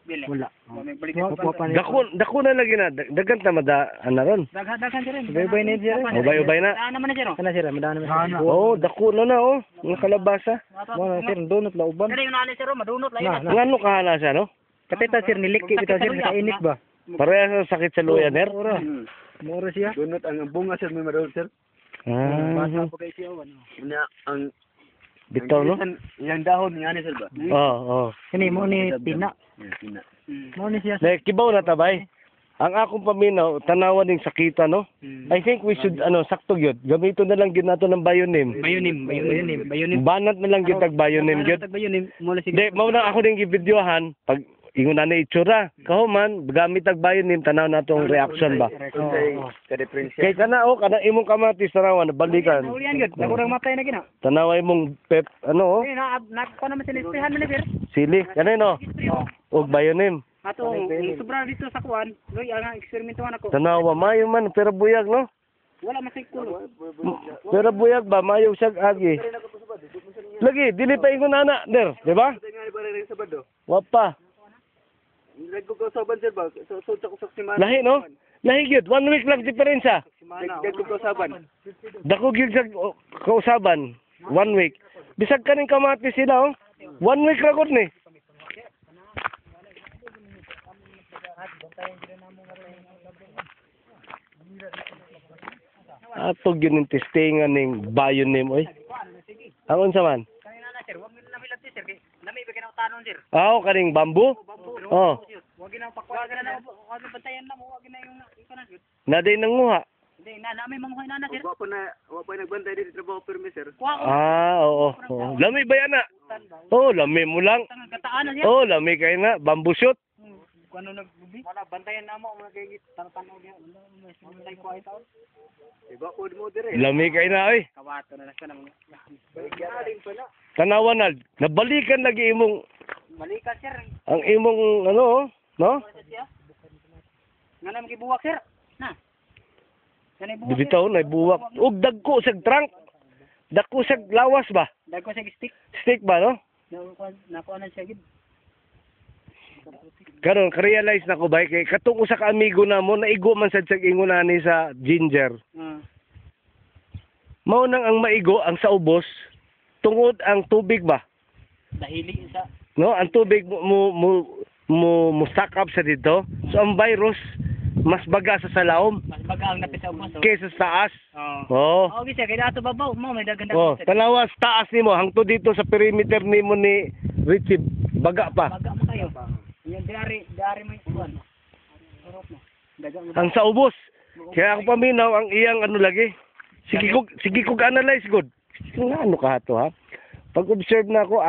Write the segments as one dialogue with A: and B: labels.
A: Bili.
B: Wala.
A: May balik
C: Dako na lagi na. Dagan ta mada rin.
A: Daghan sir.
B: Ubay-ubay na sir.
C: Ubay-ubay na.
A: Daan naman na sir.
B: Kana sir, madaan naman.
C: Oh, dako na oh. Nga kalabasa.
B: Mo sir, donut la uban.
A: Kaya yung nani sir, madunot lang yun.
C: Ngano kahana siya no?
B: Katita sir nilikki bitaw sir, kainit ba?
C: Parehas sa sakit sa luya ner.
B: Mura siya.
D: Donut ang bunga sir may madawag sir.
C: Ah.
A: Pagka siya ano.
D: Ina ang
C: Bitaw no?
D: yang dahon ni ani sir ba?
C: Oo.
B: Kini mo ni tina.
D: Tina.
B: Mo ni siya.
C: Na kibaw na tabay. Ang akong paminaw tanawan ning sakita no. I think we should sakto gyud. Gamiton na lang gyud nato ng bayonim.
B: Bayonim.
C: Banat na lang gyud tag bayonim gyud.
B: Bayonim mo na
C: Di mao na ako ding gibidyohan pag ingon na itsura. Kahuman gamit tag bayonim tanaw natong reaction ba.
D: Ka diferensya.
C: Kay kana kana imong kamatis tanawan balikan.
A: Ulian gud. Nakurang matay na gina.
C: Tanawa imong pep
A: Na ko naman sinispehan man sir.
C: sili kanino og bayonim.
A: Ato sobra dito sa kuan. Loy ang eksperimentuhan ako.
C: Tanawa mayo man pero buyag no.
A: Wala masay kulo.
C: Pero buyag ba mayo siya agi. Lagi dili pa ingon ana der, di ba? Wa pa.
D: Nagko ko saban sir ba? So ko sa simana.
C: Lahi no? Lahi gyud 1 week lang diferensya.
D: Nagko ko saban.
C: Dako gyud sa kausaban 1 week. Bisag kaning kamatis sila oh. 1 week ra gud ni. Ato gyud ning testingan ning bayonim oy. Ang unsa man?
A: Kanina na sir, wag mi namilat sir. Nami ba kinang tanon sir.
C: Kaning bambu? Oh.
A: Wag ginang pakwa na wag bantayan na mo, wag na yung kanan sir.
C: Naday nanguha.
A: Hindi na may manguhay na sir.
D: Wa pa nagbantay dito trabaho permi sir.
A: Kuha ko.
C: Oo. Lami ba yan na? Oh, lami mo lang.
A: Tangang kataan na sir.
C: Oh, lami kay na. Bamboo shoot.
A: Kuno nagbubi. Wala bantayan na mo mga kay tanaw diha. May kuha itaw.
D: Iba ko mo dire.
C: Lami kay na oy.
A: Kawato na sa nang.
C: Tanawan na. Nabalikan lagi imong
A: Balikan sir.
C: ang imong ano, no?
A: Nga na magibuwak sir. Na. Kanay buwak.
C: Bibitaw na buwak. Ug dagko sa trunk. Dagko sa lawas ba?
A: Dagko sa stick.
C: Stick ba no?
A: Nakuha na siya gid.
C: Karon ka-realize na ko ba kay katong usa ka amigo namo naigo man sad sa ingon ani sa ginger. Mao nang ang maigo ang sa ubos tungod ang tubig ba?
A: Dahili sa
C: No, ang tubig mo stack up sa dito. So ang virus mas baga sa salaom
A: mas baga ang napit sa ubos.
C: kaysa sa taas.
A: Oh.
C: Oh.
A: Okay sir, kaya ato babaw mo may dagan
C: Oh, tanawa sa taas nimo hangtod dito sa perimeter nimo ni Richie baga pa.
A: Baga mo kayo. Yung diari mo yung Urot mo. Dagan mo.
C: Ang sa ubos. Kaya ako paminaw ang iyang ano lagi. Sige kog analyze good. Nga ano ka to ha? Pag observe na ako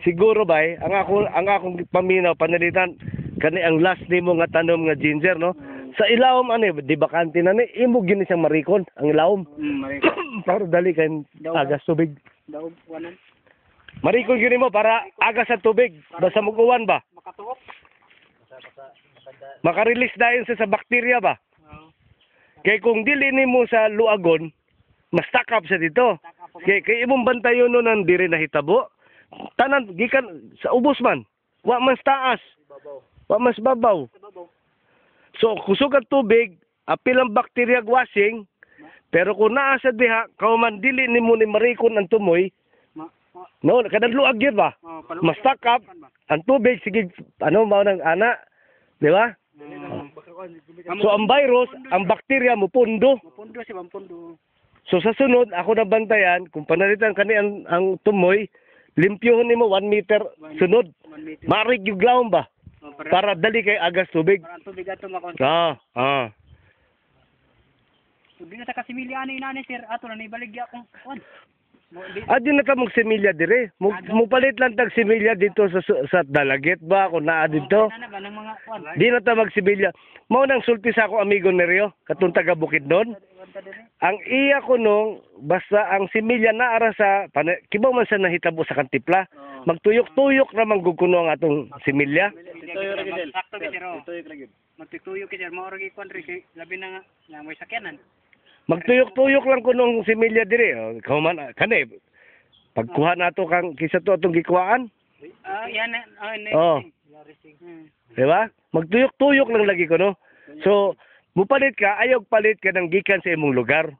C: siguro ba ang akong paminaw panalitan kani ang last nimo nga tanom nga ginger no. Sa ilawom ani di bakante na ni imo gini siyang marikon ang ilawom. Para dali kay agas tubig.
A: Daog wanan.
C: Marikon gini mo para agas sa tubig basta muguwan ba.
A: Makatuhok.
C: Maka-release dayon sa bakterya ba. Kay kung dili nimo sa luagon mas stack up sa dito. Kay imong bantayon no nang diri nahitabo. Tanan gikan sa ubos man. Wa man sa taas. Wa mas babaw. So kusog ang tubig, apil ang bacteria washing, pero kung naa sa diha, kauman dili nimo ni marikon ang tumoy, no, kadang luag yun ba? Mas stack up, ang tubig, sige, ano, mao nang ana, di ba? So ang virus, ang bacteria mo pundo.
A: Pundo si Bampundo.
C: So sa sunod, ako na bantayan, kung panalitan kani ang tumoy, limpyohon nimo 1 meter sunod. Marig yung glaon ba? Para dali kay agas tubig.
A: Para ang tubig ato makon. Di na sa kasimilya ani inani sir, ato na ibaligya ko.
C: Di na ta magsimilya dire. Mupalit lang tag similya dito sa dalagit ba kung naa dito. Di na ta magsimilya. Mao nang sulti sa ako amigo ni Rio, katong taga Bukidnon. Ang iya ko nung basta ang similya na ara sa kibaw man sa nahitabo sa kantipla. Magtuyok-tuyok ra man gud kuno ang atong similya.
A: Sakto bi sir. Magtuyok ki sir, mao ra gi kon ri labi na nga may sakyanan.
C: Magtuyok-tuyok lang kuno ang similya dire. Kauman kani pagkuha nato kang kisa to atong gikuhaan.
A: Yan na.
C: Oh. Di ba? Magtuyok-tuyok lang lagi ko, no? So, mupalit ka, ayaw palit ka ng gikan sa imong lugar.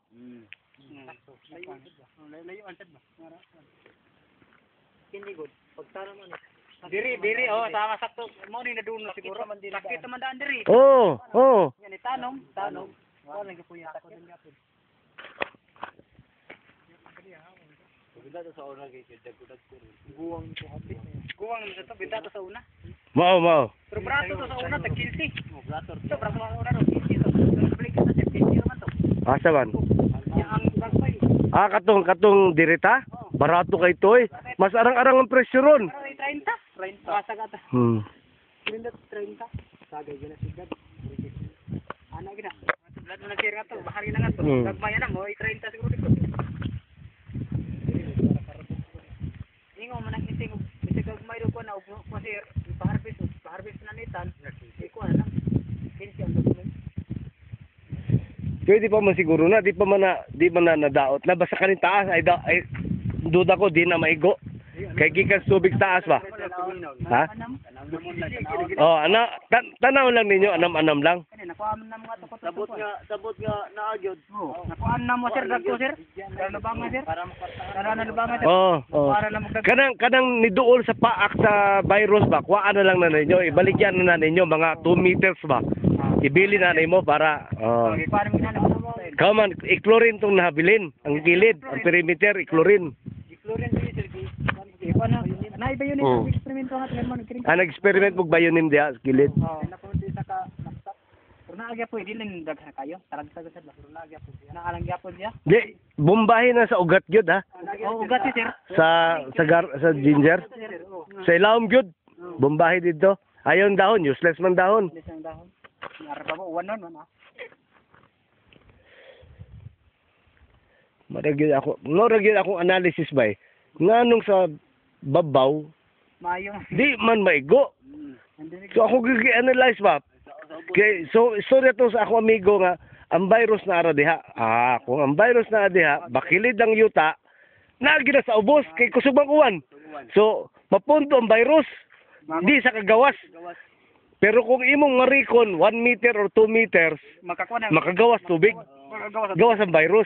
A: Diri, oh, sama sakto. Mo ni na doon na siguro. Sakit man daan diri.
C: Oo, oo.
A: Yan tanom. Wala lagi po yan. Guwang sa to, benda to sa una.
C: Mao.
A: Pero braso to sa una, tag 15. Braso to sa una, 15. Balik ka sa 15 naman to.
C: Asa man?
A: Yan ang gagmay.
C: Katong direta? Barato kay toy. Mas arang-arang ang presyo ron.
A: 30. Basa ka ta. Benda 30. Sagay gina sigad. Ana gina. Blood mo nag-share nga to, bahari na nga to. Gagmay na mo, 30 siguro dito. Ingo man ang ising bisag gagmay ro ko na ugno ko sir, pa-harvest na nitan. Iko na. Kinsi ang dokument.
C: Kaya di pa man siguro na, di man na nadaot na basta kanin taas ay duda ko di na maigo. Kay gikan tubig taas ba? Ha? Oh, tanaw lang ninyo, anam-anam lang.
A: Nakuha na mga to.
D: Sabot nga naagyod.
A: Nakuha na mo sir dagko sir. Para ba nga sir? Para na ba nga sir?
C: Oh.
A: Para na magdag.
C: Kanang niduol sa paak sa virus ba, kuhaan na lang na ninyo, ibaligyan na ninyo mga 2 meters ba. Ibili na nimo para
A: Okay, para mo na mo.
C: Kaman, iklorin tong nahabilin. Ang gilid, ang perimeter, iklorin.
A: Floren ni sir. Iko na. Na iba yun yung eksperimento hat lemon kiring.
C: Ang experiment mo bayonim diha sa gilid.
A: Na po di sa ka naksak. Pero naagya po dili ning daghan kayo. Tarag-tag sa ba. Pero naagya po. Naalang gyapon siya.
C: Di, bombahin na sa ugat gyud ha.
A: Oh, ugat sir.
C: Sa ginger. Sa ilawom gyud. Bombahin dito. Ayon dahon, useless man dahon.
A: Isang dahon. Ara pa mo uwan non.
C: Maragid ako analysis ba eh. Nganong sa babaw,
A: Mayong.
C: di man maigo. So ako gi-analyze ba? Okay, so istorya to sa ako amigo nga ang virus na ara diha. Kung ang virus na diha, bakilid ang yuta, naagi na sa ubos kay kusog bang uwan. So mapunto ang virus di sa kagawas. Pero kung imong marikon 1 meter or 2 meters, makagawas tubig. Gawas ang virus.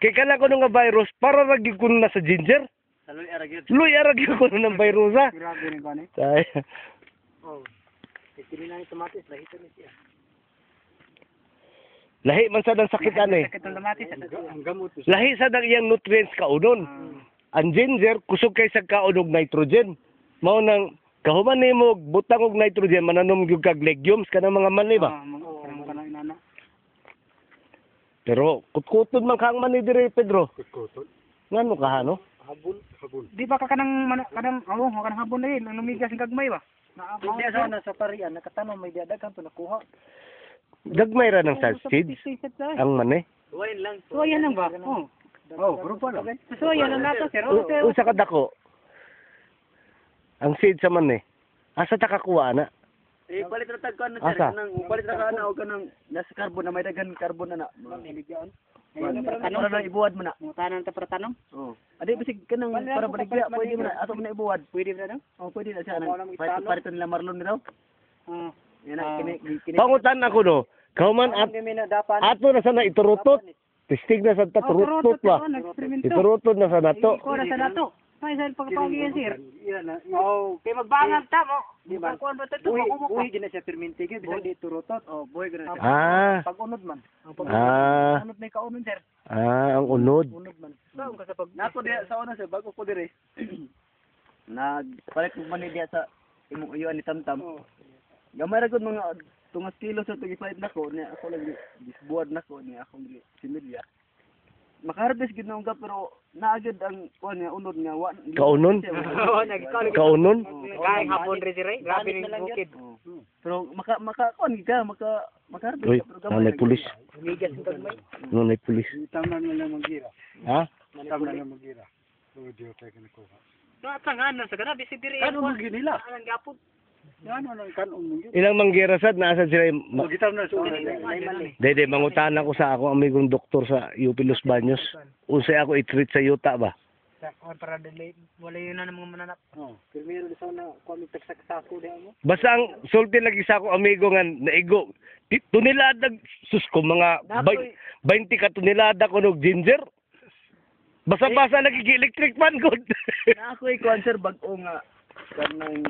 C: Kaya kala ko nga virus, para ragi ko na sa ginger. Luy aragi ko ng virus ha.
A: Grabe ni gani. Oh. Ikili na ni tomatis, lahito ni siya.
C: Lahi man sa ng sakit ani.
A: Sakit ng tomatis. Ang gamot.
C: Lahi sa ng iyang nutrients kaunon. Ang ginger kusog kay sa kaunog nitrogen. Mao nang kahuman nimo butang og nitrogen mananom gyud kag legumes kanang mga mani ba. Pero kutkutod man kang mani dire Pedro.
D: Kutkutod.
C: Ngano ka no?
D: Habon.
A: Di ba ka kanang kanang habon na yun, lumigas ng gagmay ba? Di sa sa parian nakatanom may dadagan to nakuha.
C: Gagmay ra ng seeds. Ang mani.
D: Suwayin lang.
A: Suwayan lang ba? Grupo lang. Suwayan lang nato sir.
C: Usa ka dako. Ang seed sa mani. Asa ta kakuha na?
D: Palit ra tag kan
C: Asa?
D: palit ra ka na og kanang nasa carbon na may daghan carbon na.
A: Tanong na ibuwad mo na. Tanan ta para tanong?
D: Oh. Adi bisig kanang para baligya pwede mo na ato mo na ibuwad.
A: Pwede ba daw?
D: Oh, pwede na siya nang palit nila marlon nila. Yan kini.
C: Pangutan ako no. Kauman ato na sana iturutot. Testig na sa turutot ba? Iturutot na sa nato.
A: Iko na sa nato. Ay, saan pagpapagi yan, sir? Kaya magbangag ta mo. Di ba? Kuhan ba ito? Buhay din na siya perminti. Bisa di turutot. Buhay din na siya. Pag-unod man. Unod na yung kaunod, sir.
C: Ang unod.
A: Unod man. Saan ka sa pag...
D: Nato diya sa una sir bago ko dire. Nagpalit ko man diya sa imong uyuan ni Tamtam. Gamay ra gud mga tungas kilo sa tugipalit nako ni ako lang disbuad nako ni ako similya. Makaharbis gid na unga pero naagid ang kuan nga unod nga wa.
C: Kaunon? Kaunon?
A: Kaing hapon rin sir. Grabe rin bukid.
D: Pero kuan ka makaharbis
C: Uy, nanay pulis.
A: Migas ng gagmay.
C: Nanay pulis.
A: Tama na lang magira.
C: Ha?
A: Tama na lang magira. Audio tayo ka nakuha. Natangan na sa gana. Bisig diri.
D: Ano mo ginila?
A: Anong gapon? Ano lang kanon mo yun?
C: Ilang manggirasad nasa sila
A: Gitar na sa
C: Dede, mangutan ako sa akong amigong doktor sa UP Los Baños. Unsay ako i-treat sa yuta ba?
B: Para delay, wala yun na ng mga mananap.
A: Primero sa na kuan tagsak sako di mo.
C: Basta ang sulti lagi sa ako amigo nga naigo. Tunilada sus ko mga 20 ka tunilada ko nog ginger. Basta-basa nagigi electric fan ko.
D: Na ako ikuan sir bag-o nga kanang